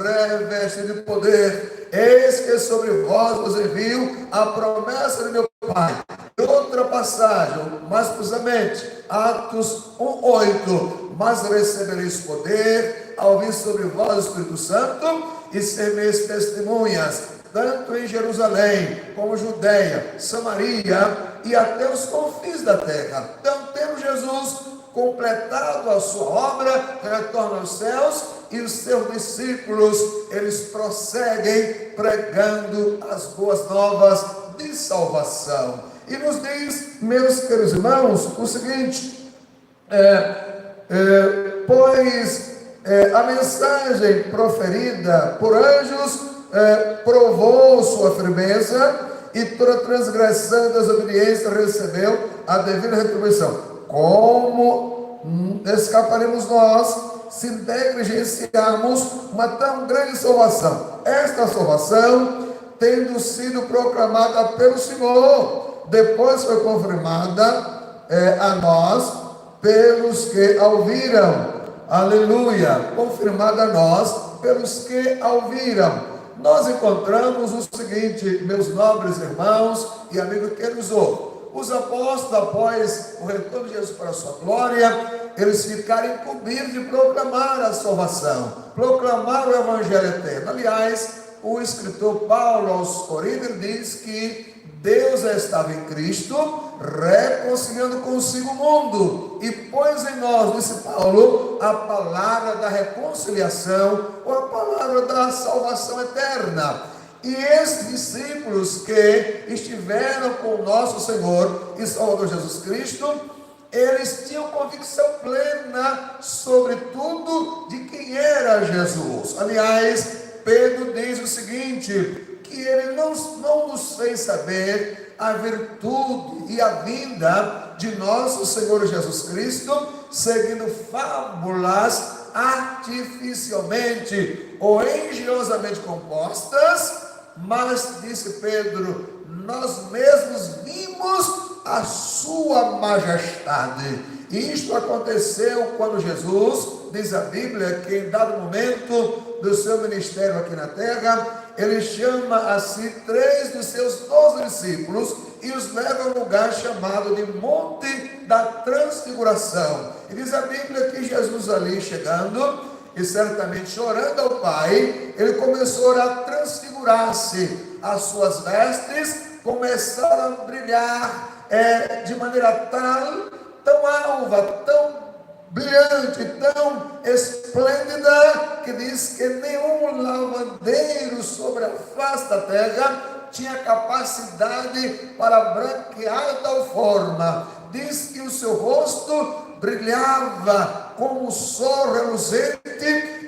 revestidos de poder. Eis que sobre vós vos envio a promessa de meu Pai. E outra passagem, mais precisamente, Atos 1:8. Mas recebereis poder ao vir sobre vós o Espírito Santo, e sereis testemunhas, tanto em Jerusalém, como Judeia, Samaria e até os confins da terra. Então, tendo Jesus completado a sua obra, retorna aos céus, e os seus discípulos, eles prosseguem pregando as boas novas de salvação. E nos diz, meus queridos irmãos, o seguinte: pois a mensagem proferida por anjos provou sua firmeza, e toda transgressão e desobediência recebeu a devida retribuição. Como escaparemos nós se negligenciarmos uma tão grande salvação? Esta salvação, tendo sido proclamada pelo Senhor, depois foi confirmada a nós pelos que a ouviram. Aleluia! Confirmada a nós pelos que a ouviram. Nós encontramos o seguinte, meus nobres irmãos e amigos que nos ouvem. Os apóstolos, após o retorno de Jesus para a sua glória, eles ficaram incumbidos de proclamar a salvação, proclamar o Evangelho eterno. Aliás, o escritor Paulo aos Coríntios diz que Deus já estava em Cristo, reconciliando consigo o mundo, e pôs em nós, disse Paulo, a palavra da reconciliação, ou a palavra da salvação eterna. E esses discípulos que estiveram com o nosso Senhor e Salvador Jesus Cristo, eles tinham convicção plena sobre tudo de quem era Jesus. Aliás, Pedro diz o seguinte, que ele não nos fez saber a virtude e a vinda de nosso Senhor Jesus Cristo, seguindo fábulas artificialmente ou engenhosamente compostas, mas, disse Pedro, nós mesmos vimos a sua majestade. E isto aconteceu quando Jesus, diz a Bíblia, que em dado momento do seu ministério aqui na terra, ele chama a si 3 dos seus 12 discípulos e os leva a um lugar chamado de Monte da Transfiguração. E diz a Bíblia que Jesus ali chegando, e certamente chorando ao Pai, ele começou a transfigurar-se. As suas vestes começaram a brilhar de maneira tão alva, tão brilhante, tão esplêndida, que diz que nenhum lavandeiro sobre a face da terra tinha capacidade para branquear de tal forma. Diz que o seu rosto brilhava como o sol reluzente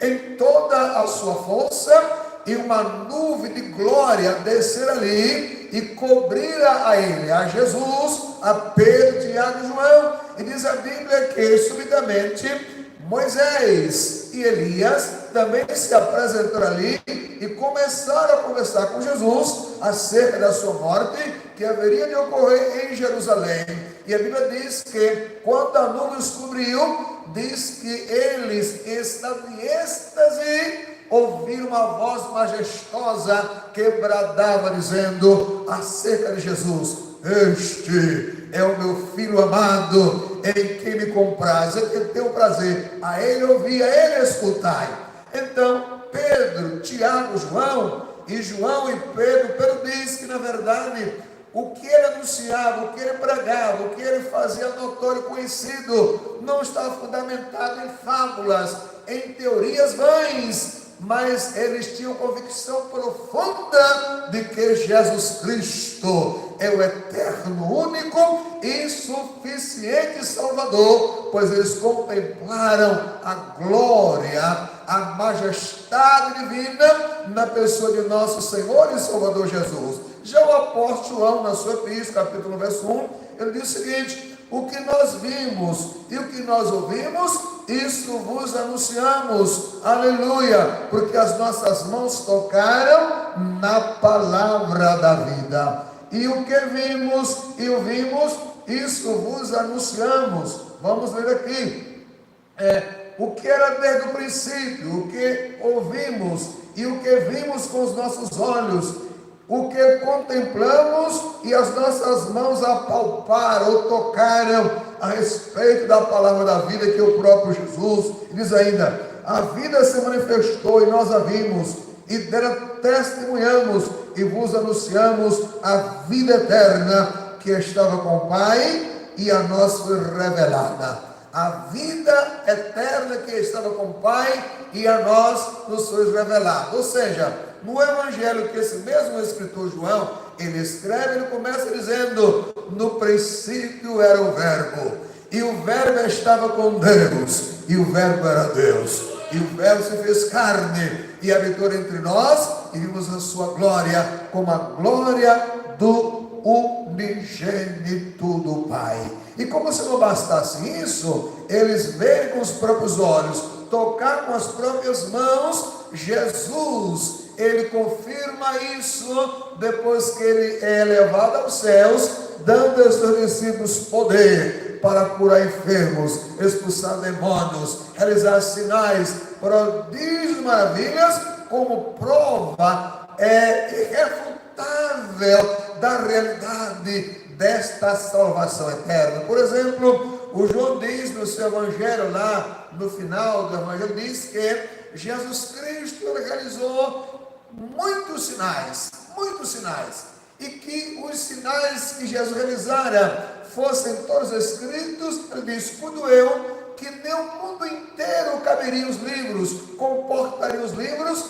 em toda a sua força, e uma nuvem de glória descer ali e cobrir a ele, a Jesus, a Pedro, Tiago e João. E diz a Bíblia que subitamente Moisés e Elias também se apresentaram ali e começaram a conversar com Jesus acerca da sua morte, que haveria de ocorrer em Jerusalém. E a Bíblia diz que quando a nuvem os cobriu, diz que eles estavam em êxtase, ouviram uma voz majestosa que bradava dizendo acerca de Jesus: este é o meu filho amado, em quem me compraz, em quem tenho prazer, a ele ouvir, a ele escutai. Então Pedro, Tiago, João e Pedro diz que na verdade o que ele anunciava, o que ele pregava, o que ele fazia notório, conhecido, não estava fundamentado em fábulas, em teorias vãs, mas eles tinham convicção profunda de que Jesus Cristo é o eterno, único e suficiente Salvador, pois eles contemplaram a glória, a majestade divina na pessoa de nosso Senhor e Salvador Jesus. Já o apóstolo João, na sua epístola, capítulo verso 1, ele diz o seguinte: o que nós vimos e o que nós ouvimos, isso vos anunciamos, aleluia, porque as nossas mãos tocaram na palavra da vida. E o que vimos e ouvimos, isso vos anunciamos. Vamos ler aqui. O que era desde o princípio, o que ouvimos e o que vimos com os nossos olhos, o que contemplamos e as nossas mãos apalparam ou tocaram a respeito da palavra da vida, que o próprio Jesus diz ainda: a vida se manifestou e nós a vimos, e dela testemunhamos e vos anunciamos a vida eterna que estava com o Pai e a nós foi revelada. A vida eterna que estava com o Pai e a nós nos foi revelada. Ou seja, no Evangelho que esse mesmo escritor João, ele escreve, ele começa dizendo: no princípio era o Verbo, e o Verbo estava com Deus, e o Verbo era Deus, e o Verbo se fez carne, e habitou entre nós, e vimos a sua glória, como a glória do unigênito do Pai. E como se não bastasse isso, eles veem com os próprios olhos, tocar com as próprias mãos Jesus. Ele confirma isso depois que ele é elevado aos céus, dando aos seus discípulos poder para curar enfermos, expulsar demônios, realizar sinais, prodígios, maravilhas, como prova irrefutável da realidade desta salvação eterna. Por exemplo, o João diz no seu evangelho, lá no final do evangelho, diz que Jesus Cristo realizou muitos sinais, e que os sinais que Jesus realizara fossem todos escritos. Ele diz: cuido eu que nem o mundo inteiro caberia os livros, comportaria os livros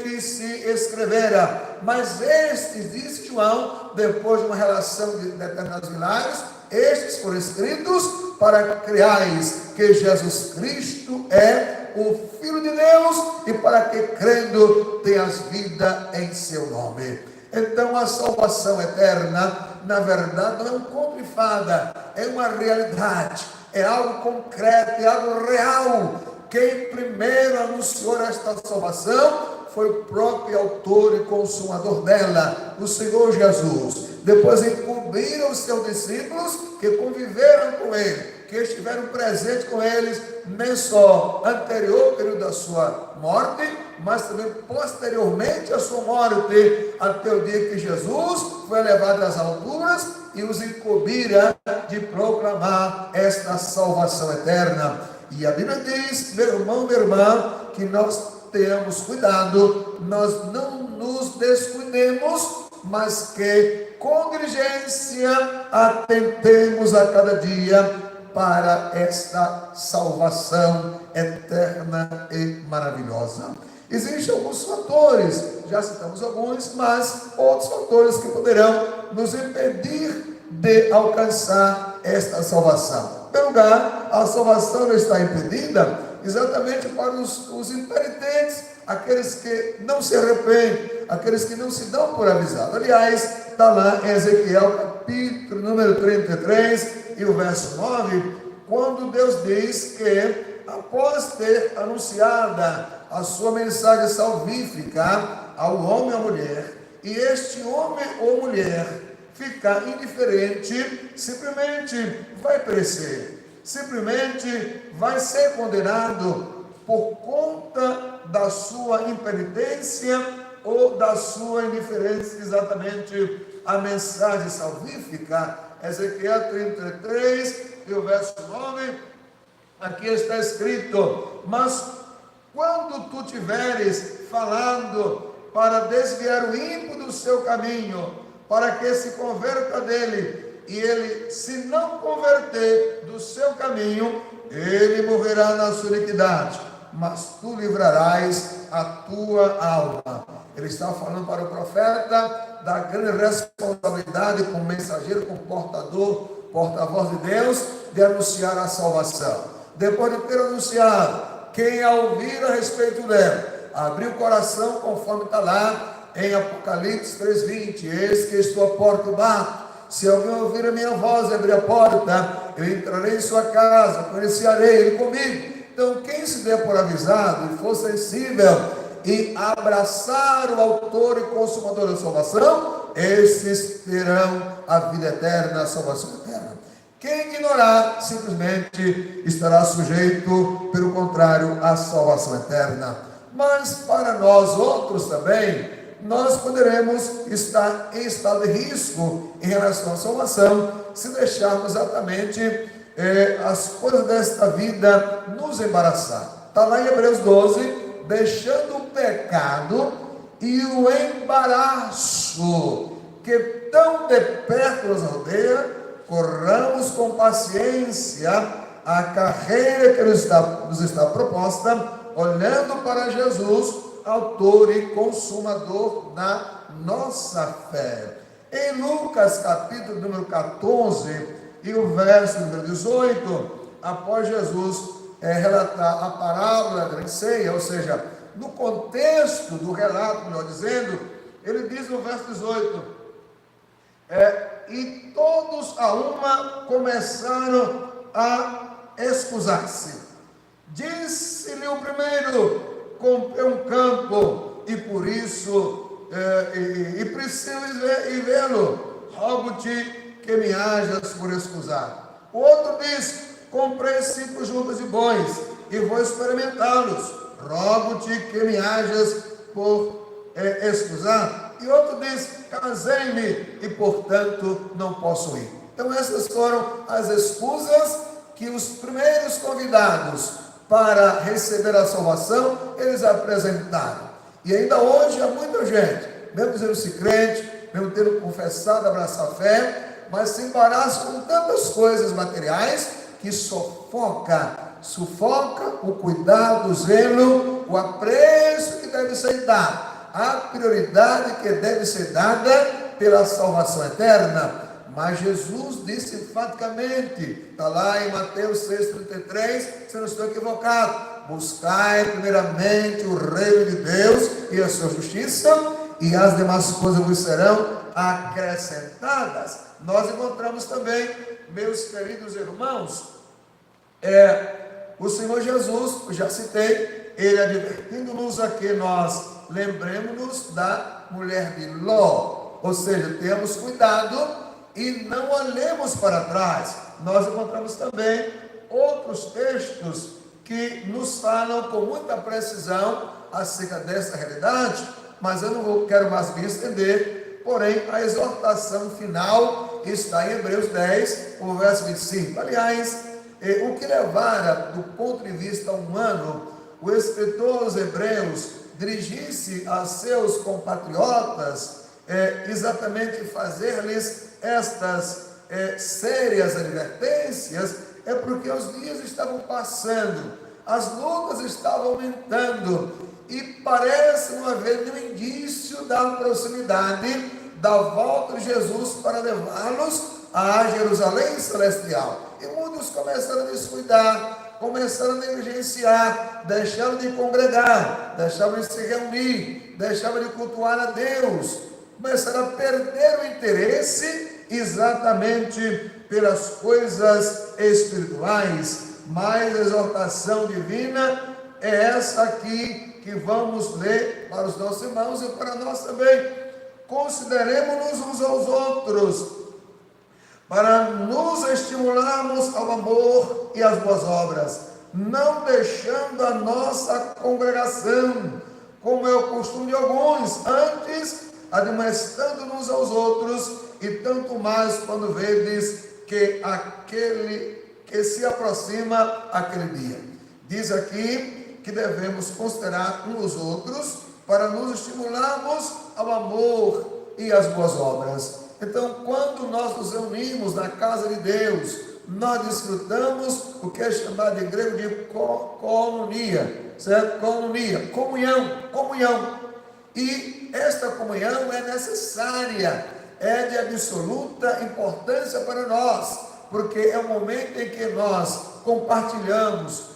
que se escrevera. Mas estes, diz João, depois de uma relação de determinados milagres, estes foram escritos para que creais que Jesus Cristo é o Filho de Deus, e para que crendo tenhas vida em seu nome. Então a salvação eterna, na verdade, não é um conto de fada, é uma realidade, é algo concreto, é algo real. Quem primeiro anunciou esta salvação foi o próprio autor e consumador dela, o Senhor Jesus. Depois incumbiram os seus discípulos que conviveram com ele, que estiveram presentes com eles, nem só anterior período da sua morte, mas também posteriormente à sua morte, até o dia que Jesus foi elevado às alturas e os incumbira de proclamar esta salvação eterna. E a Bíblia diz, meu irmão, minha irmã, que nós tenhamos cuidado, nós não nos descuidemos, mas que com diligência atentemos a cada dia para esta salvação eterna e maravilhosa. Existem alguns fatores, já citamos alguns, mas outros fatores que poderão nos impedir de alcançar esta salvação. Em primeiro lugar, a salvação está impedida exatamente para os impenitentes, aqueles que não se arrependem, aqueles que não se dão por avisados. Aliás, está lá em Ezequiel capítulo número 33 e o verso 9, quando Deus diz que após ter anunciada a sua mensagem salvífica ao homem e à mulher, e este homem ou mulher ficar indiferente, simplesmente vai perecer, simplesmente vai ser condenado por conta da sua impenitência ou da sua indiferença exatamente à mensagem salvífica. Ezequiel 33 e o verso 9, aqui está escrito: mas quando tu tiveres falando para desviar o ímpio do seu caminho, para que se converta dele, e ele se não converter do seu caminho, ele morrerá na sua iniquidade, mas tu livrarás a tua alma. Ele está falando para o profeta da grande responsabilidade como mensageiro, como portador, porta-voz de Deus, de anunciar a salvação. Depois de ter anunciado, quem a ouvir a respeito dela, abrir o coração, conforme está lá em Apocalipse 3:20, eis que estou à porta e bato. Se alguém ouvir a minha voz e abrir a porta, eu entrarei em sua casa, conhecerei ele comigo. Então, quem se der por avisado e for sensível e abraçar o autor e consumador da salvação, esses terão a vida eterna, a salvação eterna. Quem ignorar, simplesmente estará sujeito, pelo contrário, à salvação eterna. Mas para nós outros também, nós poderemos estar em estado de risco em relação à salvação, se deixarmos exatamente as coisas desta vida nos embaraçar. Está lá em Hebreus 12, deixando o pecado e o embaraço que tão de perto nos rodeia, corramos com paciência a carreira que nos está proposta, olhando para Jesus, autor e consumador da nossa fé. Em Lucas capítulo número 14 e o verso número 18, após Jesus relatar a parábola da grande ceia, ou seja, no contexto do relato, melhor dizendo, ele diz no verso 18, e todos a uma começaram a excusar-se. Disse-lhe o primeiro: comprei um campo e por isso preciso ir vê-lo, rogo-te que me hajas por excusar. O outro diz: comprei 5 jutas de bois e vou experimentá-los, rogo-te que me hajas por excusar. E outro diz: casei-me e portanto não posso ir. Então essas foram as excusas que os primeiros convidados para receber a salvação, eles apresentaram. E ainda hoje há muita gente, mesmo dizendo-se crente, mesmo tendo confessado, abraçar a fé, mas se embaraça com tantas coisas materiais que sufoca o cuidado, o zelo, o apreço que deve ser dado, a prioridade que deve ser dada pela salvação eterna. Mas Jesus disse enfaticamente, está lá em Mateus 6,33, se não estou equivocado: buscai primeiramente o reino de Deus e a sua justiça, e as demais coisas vos serão acrescentadas. Nós encontramos também, meus queridos irmãos, o Senhor Jesus, eu já citei, ele advertindo-nos aqui, nós lembremos-nos da mulher de Ló, ou seja, temos cuidado e não olhemos para trás. Nós encontramos também outros textos que nos falam com muita precisão acerca dessa realidade, mas eu não quero mais me estender. Porém, a exortação final está em Hebreus 10, o verso 25. Aliás, o que levara, do ponto de vista humano, o escritor aos Hebreus dirigir-se a seus compatriotas, exatamente fazer-lhes estas sérias advertências, é porque os dias estavam passando, as lutas estavam aumentando, e parece não haver nenhum indício da proximidade da volta de Jesus para levá-los a Jerusalém celestial. E muitos começaram a descuidar, começaram a negligenciar, deixaram de congregar, deixaram de se reunir, deixaram de cultuar a Deus, começaram a perder o interesse exatamente pelas coisas espirituais. Mas a exortação divina é essa aqui que vamos ler para os nossos irmãos e para nós também. Consideremos-nos uns aos outros para nos estimularmos ao amor e às boas obras, não deixando a nossa congregação, como é o costume de alguns, antes admoestando-nos aos outros, e tanto mais quando vedes que se aproxima aquele dia. Diz aqui que devemos considerar uns aos outros para nos estimularmos ao amor e às boas obras. Então, quando nós nos reunimos na casa de Deus, nós desfrutamos o que é chamado em grego de koinonia, certo? Coinonia, comunhão. E esta comunhão é necessária, é de absoluta importância para nós, porque é o momento em que nós compartilhamos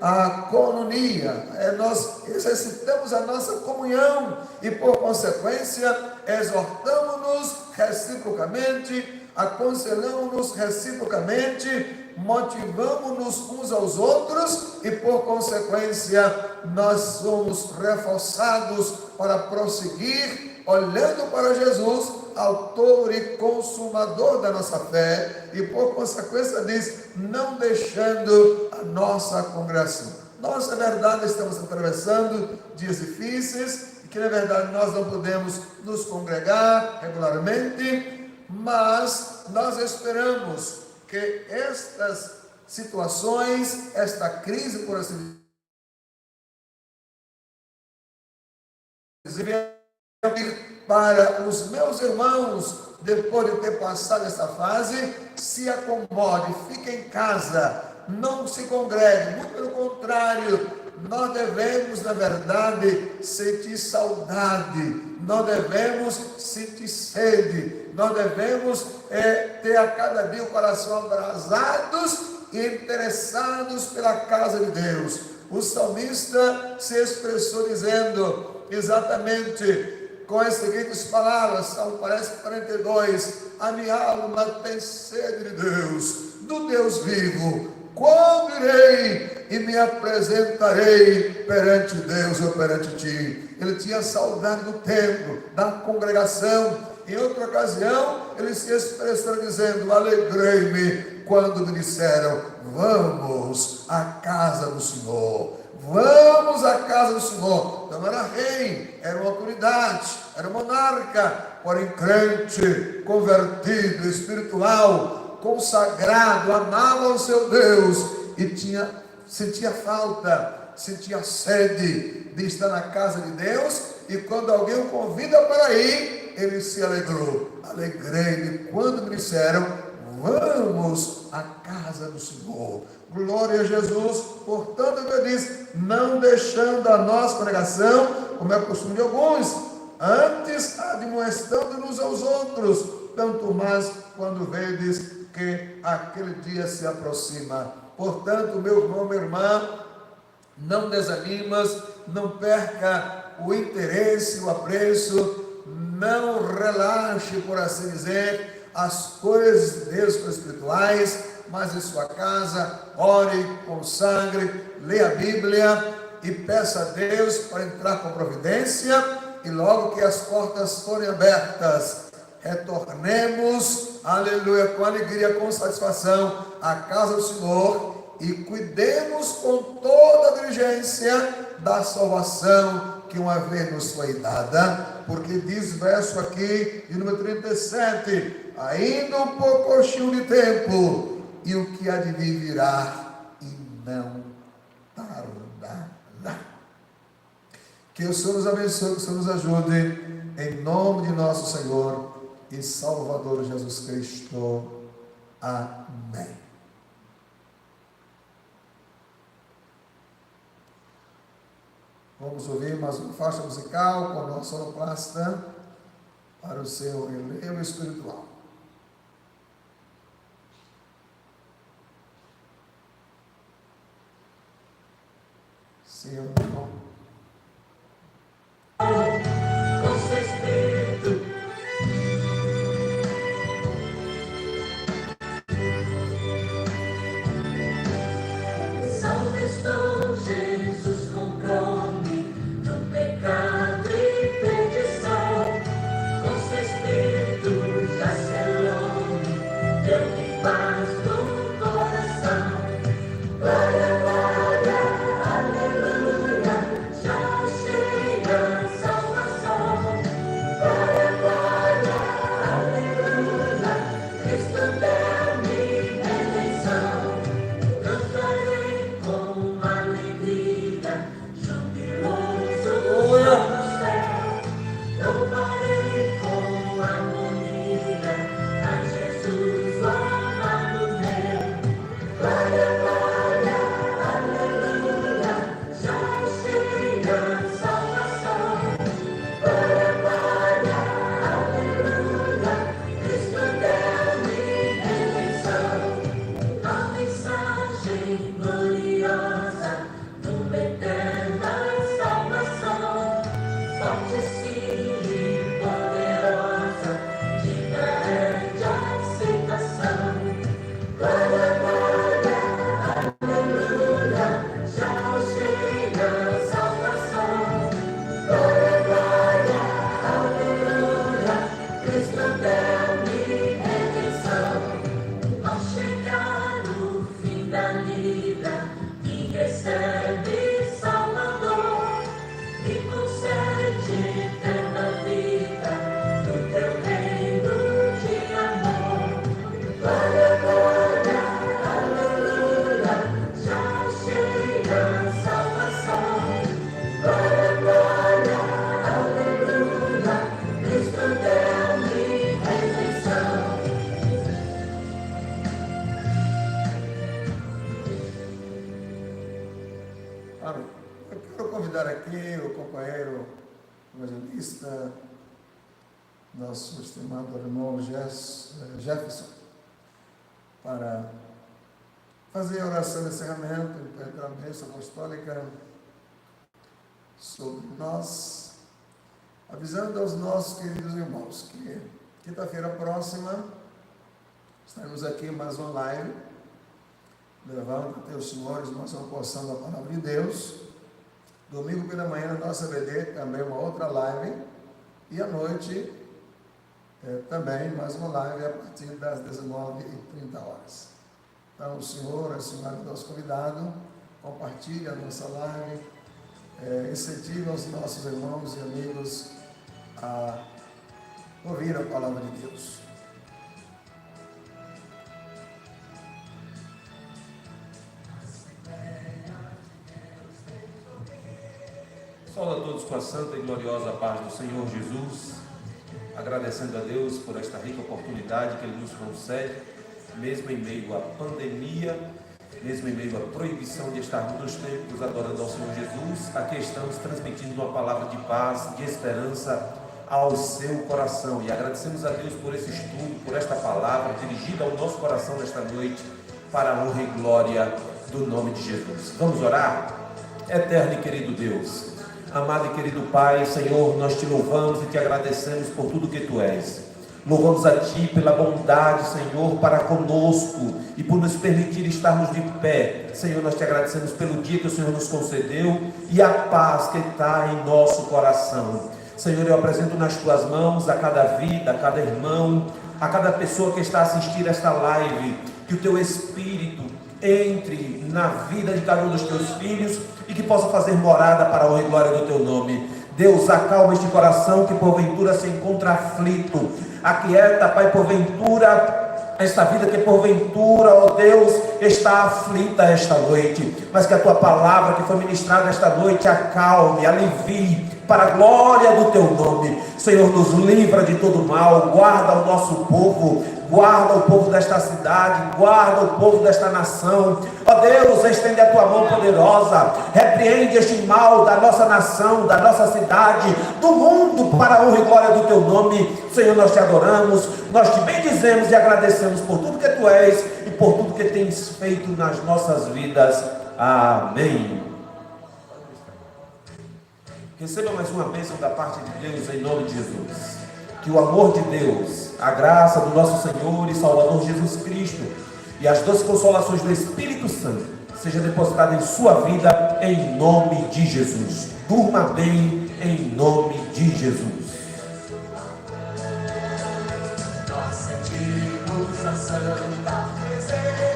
a coinonia, nós exercitamos a nossa comunhão e, por consequência, exortamos-nos reciprocamente, aconselhamos-nos reciprocamente, motivamos-nos uns aos outros e, por consequência, nós somos reforçados para prosseguir, olhando para Jesus, autor e consumador da nossa fé, e por consequência disso, não deixando a nossa congregação. Nós, na verdade, estamos atravessando dias difíceis, e que, na verdade, nós não podemos nos congregar regularmente, mas nós esperamos que estas situações, esta crise, por assim dizer, para os meus irmãos, depois de ter passado esta fase, se acomode, fique em casa, não se congregue, muito pelo contrário, nós devemos, na verdade, sentir saudade, nós devemos sentir sede, nós devemos ter a cada dia o coração abrasados e interessados pela casa de Deus. O salmista se expressou dizendo exatamente com as seguintes palavras, Salmo 42, a minha alma tem sede de Deus, do Deus vivo. Quando irei e me apresentarei perante Deus ou perante ti? Ele tinha saudade do templo, da congregação. Em outra ocasião, ele se expressou dizendo: alegrei-me quando me disseram, vamos à casa do Senhor. Vamos à casa do Senhor. Não era rei, era uma autoridade, era monarca, porém crente, convertido, espiritual, consagrado, amava o seu Deus e sentia falta, sentia sede de estar na casa de Deus, e quando alguém o convida para ir, ele se alegrou. Alegrei-me quando me disseram, vamos à casa do Senhor. Glória a Jesus. Portanto, eu disse, não deixando a nossa congregação, como é costume de alguns, antes admoestando-nos aos outros, tanto mais quando vedes que aquele dia se aproxima. Portanto, meu irmão, minha irmã, não desanimas, não perca o interesse, o apreço, não relaxe, por assim dizer, as coisas de Deus espirituais, mas em sua casa, ore, consagre, leia a Bíblia e peça a Deus para entrar com providência, e logo que as portas forem abertas, retornemos, aleluia, com alegria, com satisfação, à casa do Senhor, e cuidemos com toda a diligência da salvação que uma vez nos foi dada, porque diz verso aqui, de número 37, ainda um pouquinho de tempo, e o que há de vir virá, e não tardará. Que o Senhor nos abençoe, que o Senhor nos ajude, em nome de nosso Senhor e Salvador Jesus Cristo. Amém. Vamos ouvir mais uma faixa musical com a nossa sonoplasta para o seu relevo espiritual. Sim ou não? Com seu espírito. Salve estou, Jesus comprou-me do pecado e perdição. Com seu espírito já selou-me, deu-me paz no coração. Glória, glória, aleluia. de eterna vida, do teu reino de amor. Glória, glória, aleluia, já chega a salvação. Glória, glória, aleluia, Cristo deu-me redenção. Amém. Eu quero convidar aqui o companheiro evangelista, nosso estimado irmão Jefferson, para fazer a oração de encerramento e pedir a bênção apostólica sobre nós, avisando aos nossos queridos irmãos que quinta-feira próxima estaremos aqui mais uma live, levando até os senhores mais uma porção da palavra de Deus. Domingo pela manhã na nossa BD também uma outra live, e à noite também mais uma live a partir das 19h30. Então o senhor, a senhora, nosso convidado, compartilhe a nossa live, incentive os nossos irmãos e amigos a ouvir a palavra de Deus. Saúde a todos com a santa e gloriosa paz do Senhor Jesus, agradecendo a Deus por esta rica oportunidade que Ele nos concede, mesmo em meio à pandemia, mesmo em meio à proibição de estarmos nos templos adorando ao Senhor Jesus. Aqui estamos transmitindo uma palavra de paz, de esperança ao seu coração, e agradecemos a Deus por esse estudo, por esta palavra dirigida ao nosso coração nesta noite, para a honra e glória do nome de Jesus. Vamos orar? Eterno e querido Deus, amado e querido Pai, Senhor, nós te louvamos e te agradecemos por tudo que Tu és. Louvamos a Ti pela bondade, Senhor, para conosco e por nos permitir estarmos de pé. Senhor, nós te agradecemos pelo dia que o Senhor nos concedeu e a paz que está em nosso coração. Senhor, eu apresento nas Tuas mãos a cada vida, a cada irmão, a cada pessoa que está a assistir esta live, que o Teu Espírito entre na vida de cada um dos Teus filhos e que possa fazer morada para a honra e glória do Teu nome. Deus, acalma este coração que porventura se encontra aflito. Aquieta, Pai, porventura esta vida que porventura, ó Deus, está aflita esta noite, mas que a Tua palavra que foi ministrada esta noite acalme, alivie, para a glória do Teu nome. Senhor, nos livra de todo mal, guarda o nosso povo, guarda o povo desta cidade, guarda o povo desta nação. Ó Deus, estende a Tua mão poderosa, repreende este mal da nossa nação, da nossa cidade, do mundo, para a honra e glória do Teu nome. Senhor, nós te adoramos, nós te bendizemos e agradecemos por tudo que Tu és e por tudo que tens feito nas nossas vidas. Amém. Receba mais uma bênção da parte de Deus em nome de Jesus. Que o amor de Deus, a graça do nosso Senhor e Salvador Jesus Cristo e as doces consolações do Espírito Santo seja depositada em sua vida em nome de Jesus. Durma bem em nome de Jesus. Nós sentimos a santa presença.